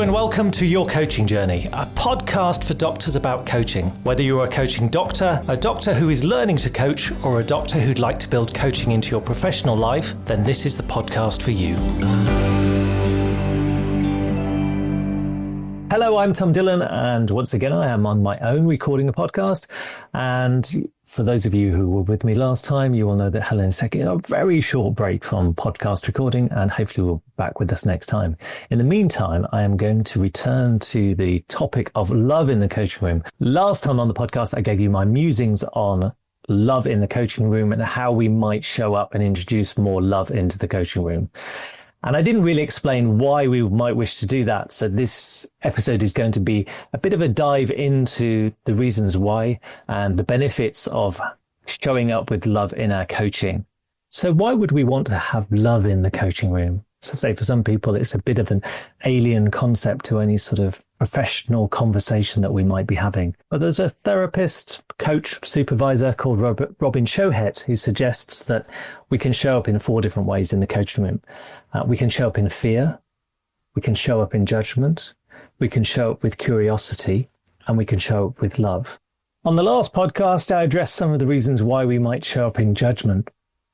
Hello and welcome to Your Coaching Journey, a podcast for doctors about coaching. Whether you're a coaching doctor, a doctor who is learning to coach, or a doctor who'd like to build coaching into your professional life, then this is the podcast for you. Hello, I'm Tom Dillon, and once again I am on my own recording a podcast. And for those of you who were with me last time, you will know that Helen is taking a very short break from podcast recording, and hopefully will be back with us next time. In the meantime, I am going to return to the topic of love in the coaching room. Last time on the podcast, I gave you my musings on love in the coaching room and how we might show up and introduce more love into the coaching room. And I didn't really explain why we might wish to do that. So this episode is going to be a bit of a dive into the reasons why and the benefits of showing up with love in our coaching. So why would we want to have love in the coaching room? So say for some people, it's a bit of an alien concept to any sort of professional conversation that we might be having. But there's a therapist, coach, supervisor called Robin Shohet who suggests that we can show up in 4 different ways in the coaching room. We can show up in fear, we can show up in judgment, we can show up with curiosity, and we can show up with love. On the last podcast, I addressed some of the reasons why we might show up in judgment.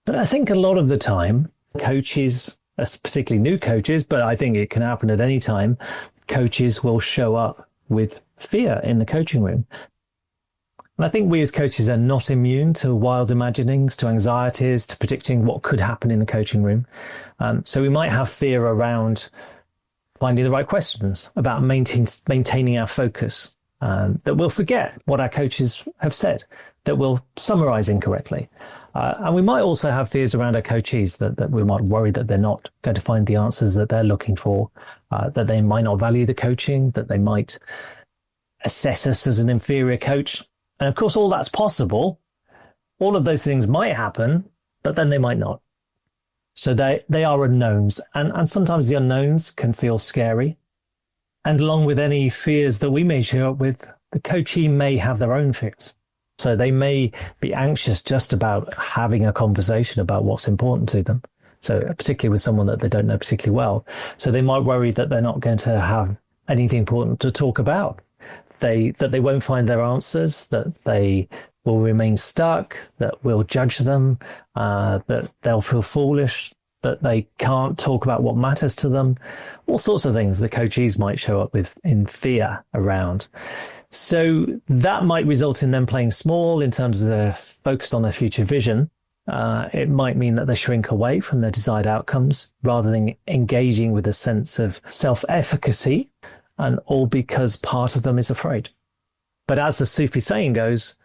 But I think a lot of the time, coaches, particularly new coaches, but I think it can happen at any time, coaches will show up with fear in the coaching room. And I think we as coaches are not immune to wild imaginings, to anxieties, to predicting what could happen in the coaching room. So we might have fear around finding the right questions, about maintaining our focus, that we'll forget what our coaches have said, that we'll summarize incorrectly. And we might also have fears around our coachees, that we might worry that they're not going to find the answers that they're looking for, that they might not value the coaching, that they might assess us as an inferior coach. And of course, all that's possible. All of those things might happen, but then they might not. So they are unknowns. And sometimes the unknowns can feel scary. And along with any fears that we may show up with, the coachee may have their own fears. So they may be anxious just about having a conversation about what's important to them. So particularly with someone that they don't know particularly well. So they might worry that they're not going to have anything important to talk about. That they won't find their answers, that they will remain stuck, that we'll judge them, that they'll feel foolish, that they can't talk about what matters to them. All sorts of things the coachees might show up with in fear around. So that might result in them playing small in terms of their focus on their future vision. It might mean that they shrink away from their desired outcomes rather than engaging with a sense of self-efficacy, and all because part of them is afraid. But as the Sufi saying goes,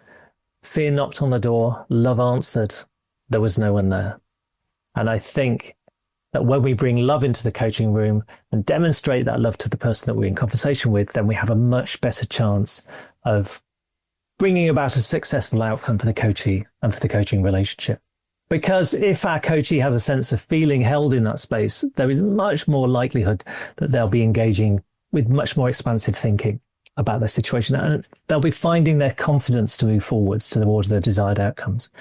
fear knocked on the door, love answered, there was no one there. And I think that when we bring love into the coaching room and demonstrate that love to the person that we're in conversation with, then we have a much better chance of bringing about a successful outcome for the coachee and for the coaching relationship. Because if our coachee has a sense of feeling held in that space, there is much more likelihood that they'll be engaging with much more expansive thinking about their situation, and they'll be finding their confidence to move forwards towards their desired outcomes.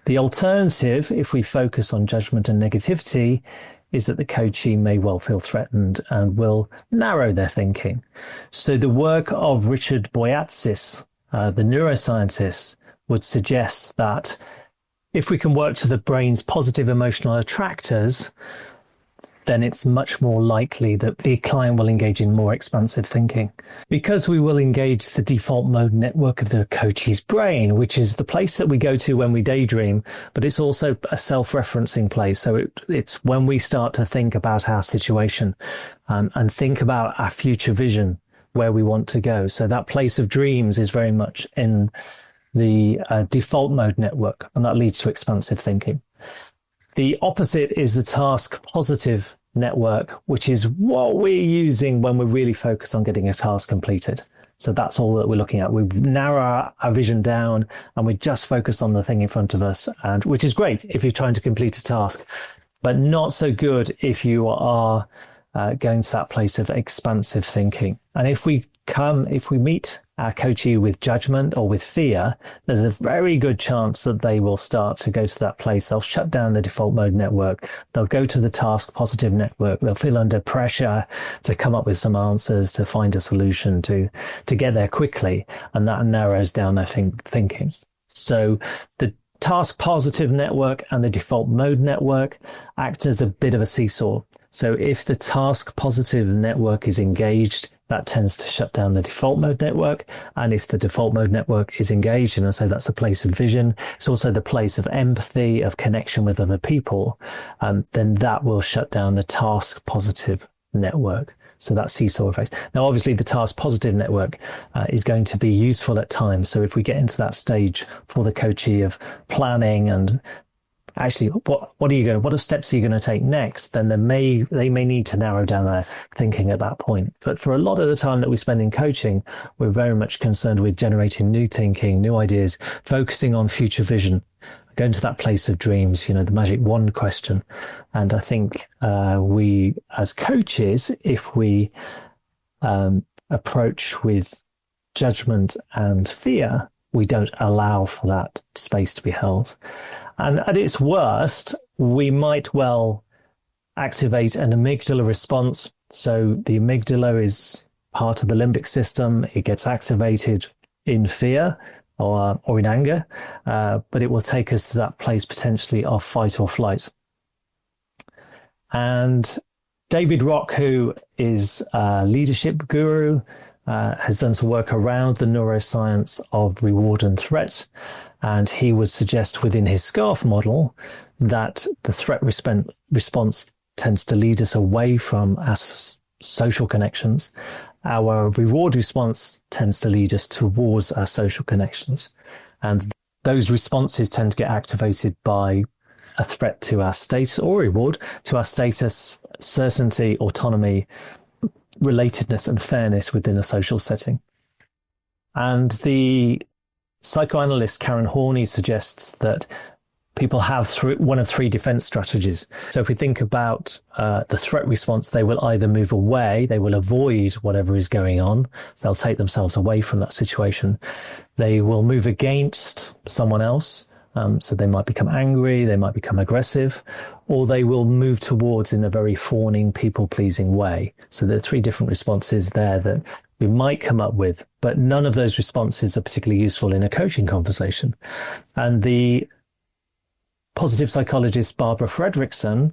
The alternative, if we focus on judgment and negativity, is that the coachee may well feel threatened and will narrow their thinking. So the work of Richard Boyatzis, the neuroscientist, would suggest that if we can work to the brain's positive emotional attractors, then it's much more likely that the client will engage in more expansive thinking. Because we will engage the default mode network of the coachee's brain, which is the place that we go to when we daydream, but it's also a self-referencing place. So it's when we start to think about our situation and think about our future vision, where we want to go. So that place of dreams is very much in the default mode network, and that leads to expansive thinking. The opposite is the task positive network, which is what we're using when we're really focused on getting a task completed. So that's all that we're looking at. We've narrowed our vision down and we're just focused on the thing in front of us, and which is great if you're trying to complete a task, but not so good if you are going to that place of expansive thinking. And if we meet our coachee with judgment or with fear, there's a very good chance that they will start to go to that place. They'll shut down the default mode network. They'll go to the task positive network. They'll feel under pressure to come up with some answers, to find a solution, to get there quickly. And that narrows down their thinking. So the task positive network and the default mode network act as a bit of a seesaw. So if the task positive network is engaged, that tends to shut down the default mode network. And if the default mode network is engaged, and I say that's the place of vision, it's also the place of empathy, of connection with other people, then that will shut down the task positive network. So that seesaw effect. Now, obviously, the task positive network is going to be useful at times. So if we get into that stage for the coachee of planning and actually, what steps are you going to take next? Then they may need to narrow down their thinking at that point. But for a lot of the time that we spend in coaching, we're very much concerned with generating new thinking, new ideas, focusing on future vision, going to that place of dreams, the magic wand question. And I think we, as coaches, if we approach with judgment and fear, we don't allow for that space to be held. And at its worst, we might well activate an amygdala response. So the amygdala is part of the limbic system. It gets activated in fear or in anger, but it will take us to that place potentially of fight or flight. And David Rock, who is a leadership guru, has done some work around the neuroscience of reward and threat. And he would suggest within his SCARF model that the threat response tends to lead us away from our social connections. Our reward response tends to lead us towards our social connections. And those responses tend to get activated by a threat to our status or reward, to our status, certainty, autonomy, relatedness, and fairness within a social setting. And the psychoanalyst Karen Horney suggests that people have one of three defense strategies. So if we think about the threat response, they will either move away, they will avoid whatever is going on, so they'll take themselves away from that situation. They will move against someone else, so they might become angry, they might become aggressive, or they will move towards in a very fawning, people-pleasing way. So there are three different responses there that we might come up with, but none of those responses are particularly useful in a coaching conversation. And the positive psychologist Barbara Fredrickson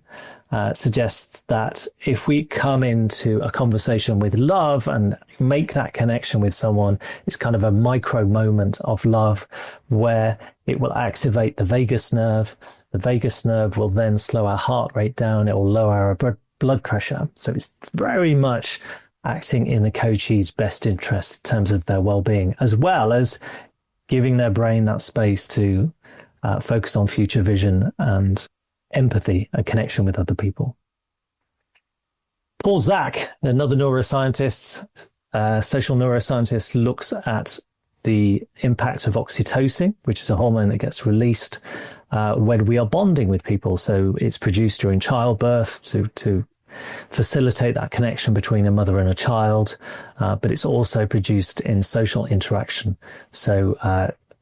suggests that if we come into a conversation with love and make that connection with someone, it's kind of a micro moment of love where it will activate the vagus nerve. The vagus nerve will then slow our heart rate down. It will lower our blood pressure. So it's very much acting in the coachee's best interest in terms of their well-being, as well as giving their brain that space to focus on future vision and empathy and connection with other people. Paul Zak, another neuroscientist, social neuroscientist, looks at the impact of oxytocin, which is a hormone that gets released when we are bonding with people. So it's produced during childbirth to facilitate that connection between a mother and a child, but it's also produced in social interaction. So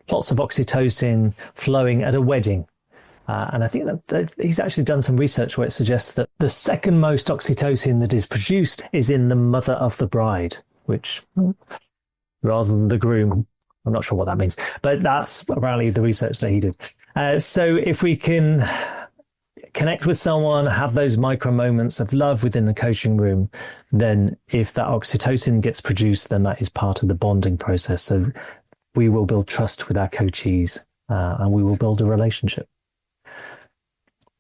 lots of oxytocin flowing at a wedding. And I think that he's actually done some research where it suggests that the second most oxytocin that is produced is in the mother of the bride, which, rather than the groom, I'm not sure what that means, but that's apparently the research that he did. So if we can connect with someone, have those micro moments of love within the coaching room, then if that oxytocin gets produced, then that is part of the bonding process. So we will build trust with our coachees and we will build a relationship.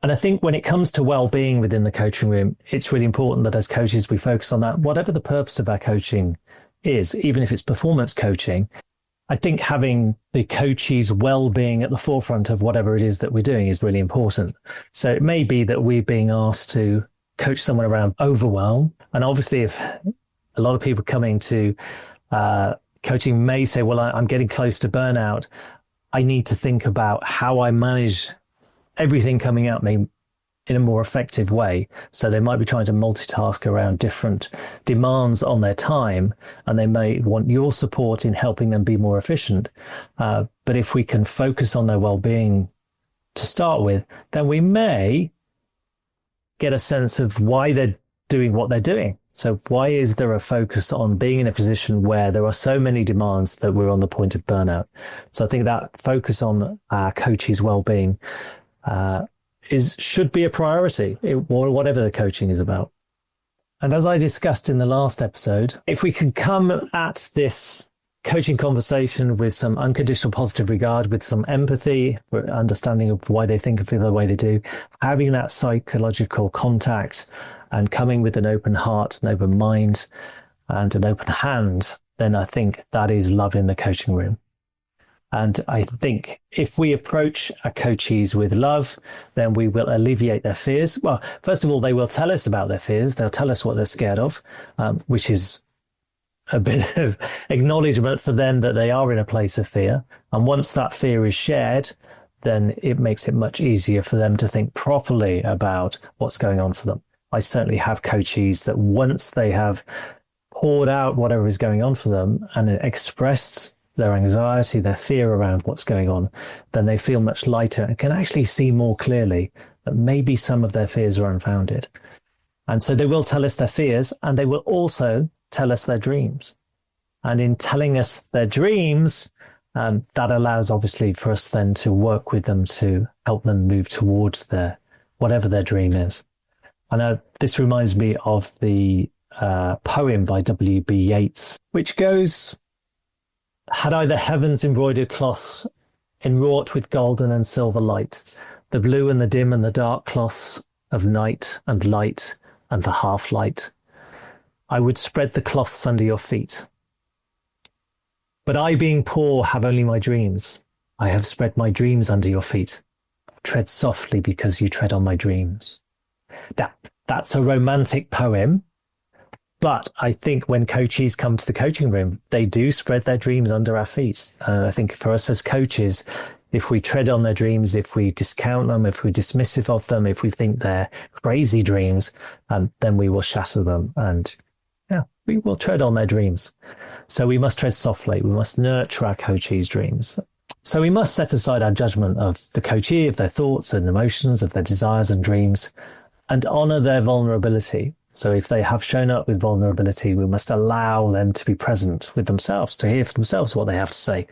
And I think when it comes to well-being within the coaching room, it's really important that as coaches, we focus on that. Whatever the purpose of our coaching is, even if it's performance coaching, I think having the coachee's well-being at the forefront of whatever it is that we're doing is really important. So it may be that we're being asked to coach someone around overwhelm. And obviously, if a lot of people coming to coaching may say, well, I'm getting close to burnout, I need to think about how I manage everything coming at me in a more effective way. So they might be trying to multitask around different demands on their time, and they may want your support in helping them be more efficient. But if we can focus on their well-being to start with, then we may get a sense of why they're doing what they're doing. So why is there a focus on being in a position where there are so many demands that we're on the point of burnout? So I think that focus on our coachee's well-being should be a priority, whatever the coaching is about. And as I discussed in the last episode, if we can come at this coaching conversation with some unconditional positive regard, with some empathy, understanding of why they think and feel the way they do, having that psychological contact and coming with an open heart, an open mind, and an open hand, then I think that is love in the coaching room. And I think if we approach our coachees with love, then we will alleviate their fears. Well, first of all, they will tell us about their fears. They'll tell us what they're scared of, which is a bit of acknowledgement for them that they are in a place of fear. And once that fear is shared, then it makes it much easier for them to think properly about what's going on for them. I certainly have coachees that once they have poured out whatever is going on for them and expressed their anxiety, their fear around what's going on, then they feel much lighter and can actually see more clearly that maybe some of their fears are unfounded. And so they will tell us their fears, and they will also tell us their dreams. And in telling us their dreams, that allows obviously for us then to work with them to help them move towards whatever their dream is. I know this reminds me of the poem by W.B. Yeats, which goes, "Had I the heavens embroidered cloths, enwrought with golden and silver light, the blue and the dim and the dark cloths of night and light and the half light, I would spread the cloths under your feet. But I, being poor, have only my dreams. I have spread my dreams under your feet. Tread softly because you tread on my dreams." That's a romantic poem. But I think when coachees come to the coaching room, they do spread their dreams under our feet. I think for us as coaches, if we tread on their dreams, if we discount them, if we're dismissive of them, if we think they're crazy dreams, then we will shatter them and we will tread on their dreams. So we must tread softly. We must nurture our coachees' dreams. So we must set aside our judgment of the coachee, of their thoughts and emotions, of their desires and dreams, and honor their vulnerability. So if they have shown up with vulnerability, we must allow them to be present with themselves, to hear for themselves what they have to say.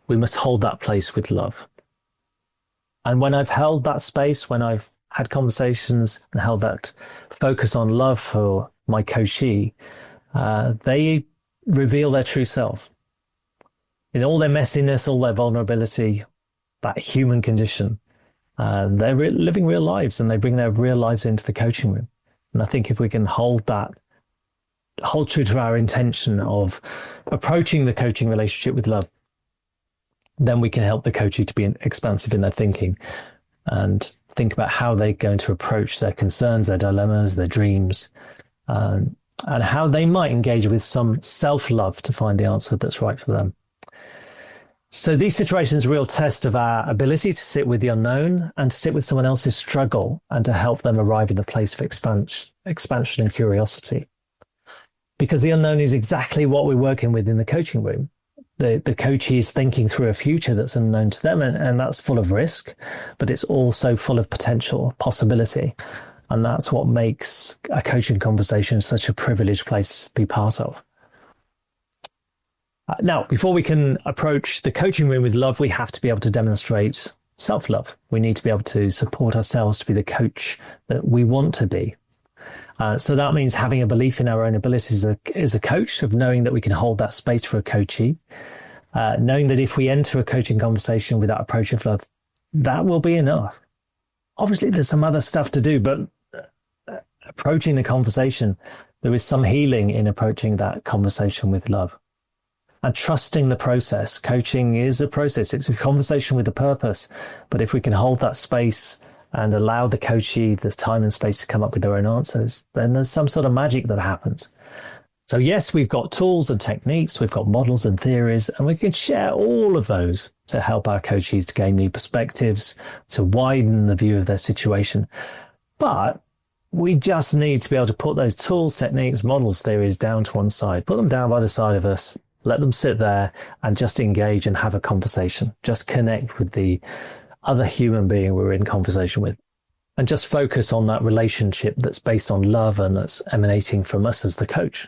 We must hold that place with love. And when I've held that space, when I've had conversations and held that focus on love for my coachee, they reveal their true self. In all their messiness, all their vulnerability, that human condition, they're living real lives, and they bring their real lives into the coaching room. And I think if we can hold true to our intention of approaching the coaching relationship with love, then we can help the coachee to be expansive in their thinking and think about how they're going to approach their concerns, their dilemmas, their dreams, and how they might engage with some self-love to find the answer that's right for them. So these situations are a real test of our ability to sit with the unknown and to sit with someone else's struggle and to help them arrive in a place of expansion and curiosity. Because the unknown is exactly what we're working with in the coaching room. The coachee is thinking through a future that's unknown to them, and that's full of risk, but it's also full of potential, possibility. And that's what makes a coaching conversation such a privileged place to be part of. Now, before we can approach the coaching room with love, we have to be able to demonstrate self-love. We need to be able to support ourselves to be the coach that we want to be. So that means having a belief in our own abilities as a coach, of knowing that we can hold that space for a coachee, knowing that if we enter a coaching conversation with that approach of love, that will be enough. Obviously, there's some other stuff to do, but approaching the conversation, there is some healing in approaching that conversation with love. And trusting the process. Coaching is a process. It's a conversation with a purpose. But if we can hold that space and allow the coachee the time and space to come up with their own answers, then there's some sort of magic that happens. So yes, we've got tools and techniques, we've got models and theories, and we can share all of those to help our coachees to gain new perspectives, to widen the view of their situation. But we just need to be able to put those tools, techniques, models, theories down to one side, put them down by the side of us, let them sit there and just engage and have a conversation. Just connect with the other human being we're in conversation with. And just focus on that relationship that's based on love and that's emanating from us as the coach.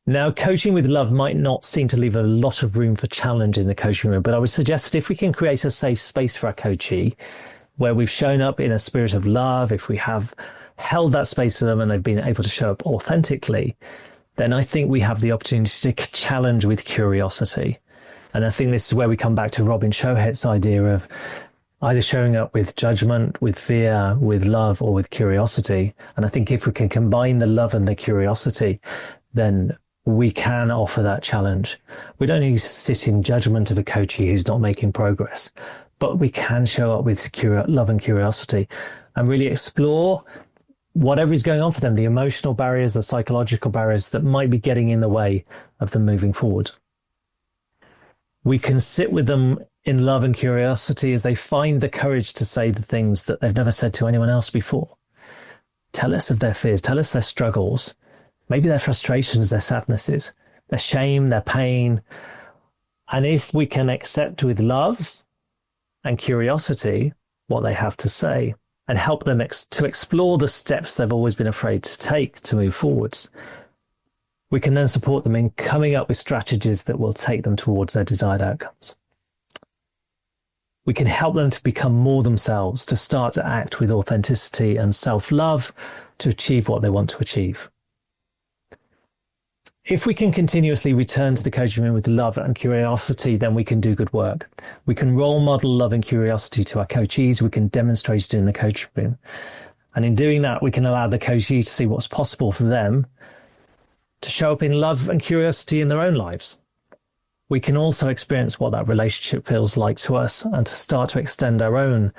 Now, coaching with love might not seem to leave a lot of room for challenge in the coaching room, but I would suggest that if we can create a safe space for our coachee, where we've shown up in a spirit of love, if we have held that space for them and they've been able to show up authentically, then I think we have the opportunity to challenge with curiosity. And I think this is where we come back to Robin Shohet's idea of either showing up with judgment, with fear, with love, or with curiosity. And I think if we can combine the love and the curiosity, then we can offer that challenge. We don't need to sit in judgment of a coachee who's not making progress, but we can show up with love and curiosity and really explore whatever is going on for them, the emotional barriers, the psychological barriers that might be getting in the way of them moving forward. We can sit with them in love and curiosity as they find the courage to say the things that they've never said to anyone else before. Tell us of their fears, tell us their struggles, maybe their frustrations, their sadnesses, their shame, their pain. And if we can accept with love and curiosity what they have to say and help them to explore the steps they've always been afraid to take to move forwards, we can then support them in coming up with strategies that will take them towards their desired outcomes. We can help them to become more themselves, to start to act with authenticity and self-love to achieve what they want to achieve. If we can continuously return to the coaching room with love and curiosity, then we can do good work. We can role model love and curiosity to our coachees. We can demonstrate it in the coaching room. And in doing that, we can allow the coachee to see what's possible for them to show up in love and curiosity in their own lives. We can also experience what that relationship feels like to us and to start to extend our own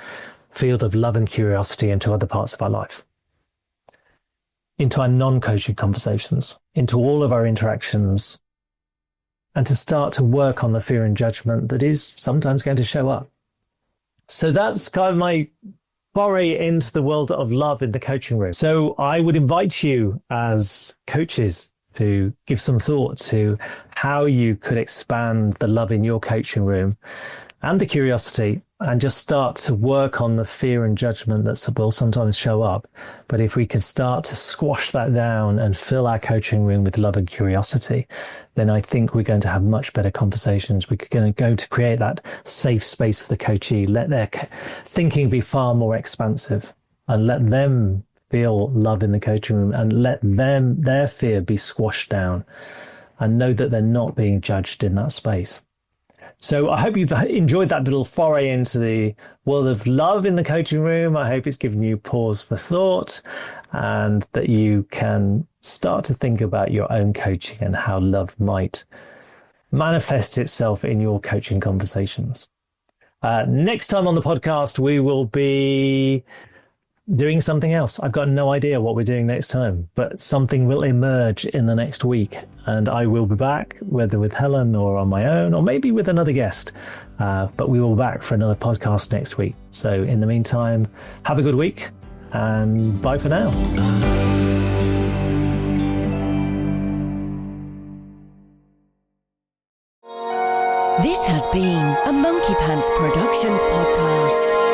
field of love and curiosity into other parts of our life, into our non-coaching conversations, into all of our interactions, and to start to work on the fear and judgment that is sometimes going to show up. So that's kind of my foray into the world of love in the coaching room. So I would invite you as coaches to give some thought to how you could expand the love in your coaching room and the curiosity, and just start to work on the fear and judgment that will sometimes show up. But if we can start to squash that down and fill our coaching room with love and curiosity, then I think we're going to have much better conversations. We're going to go to create that safe space for the coachee, let their thinking be far more expansive, and let them feel love in the coaching room, and let their fear be squashed down, and know that they're not being judged in that space. So I hope you've enjoyed that little foray into the world of love in the coaching room. I hope it's given you pause for thought, and that you can start to think about your own coaching and how love might manifest itself in your coaching conversations. Next time on the podcast, we will be doing something else. I've got no idea what we're doing next time, but something will emerge in the next week, and I will be back, whether with Helen or on my own, or maybe with another guest. But we will be back for another podcast next week. So in the meantime, have a good week, and bye for now. This has been a Monkey Pants Productions podcast.